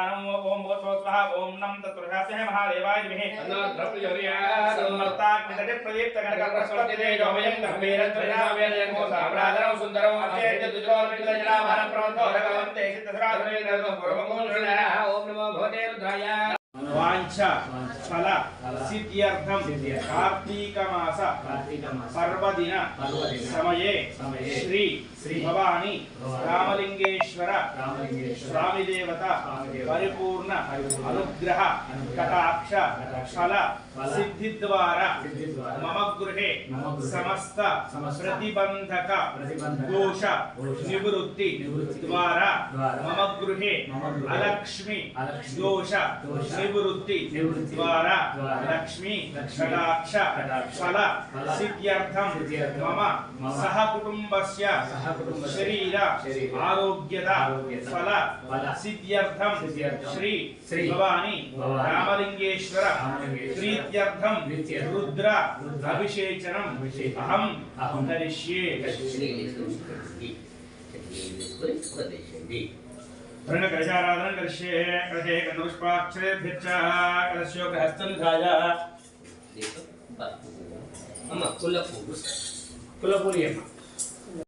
ध्यानम् ओम भूर्भुवः स्वः ओम नम तत्पुरुषाय महादेवाय विमहे तन्नो द्रव्यवर्यात् समर्ताग्निदटे प्रदीप्तकनकप्रस्फुटितेजोमयं गम्भीरं त्रयावेदयन्मो साम्राजनं सुन्दरं अत्यन्त दुर्जोर्मितजनाभारं प्रवन्तो भगवन्ते सिद्धसराधुरेन्द्रो पूर्वमोषणः ओम नमो भगवते रुद्राय वाञ्छ फल सिद्ध्यर्थं कार्तीक मास पर्वदिन समये श्री भवानी रामलिंगेश्वर स्वामी देवता परिपूर्ण अनुग्रह कटाक्ष फल सिद्धि द्वारा मम गृहे समस्त प्रतिबंधक दोष निवृत्ति द्वारा मम गृहे अलक्ष्मी दोष निवृत्ति द्वारा लक्ष्मी कटाक्ष फल सिद्ध्यर्थं मम सह कुटुंबस्य शरीर आरोग्यता फल सिद्ध्यर्थं श्री भवानी रामलिंगेश्वर प्रीत्यर्थं रुद्र अभिषेचनम् अहं करिष्ये। प्रणकलशाराधनं करिष्ये। कलशे कन्दपुष्पाक्षरेभ्यश्च कलशोग्रहस्तनिधाय अम्मा कुलपूरी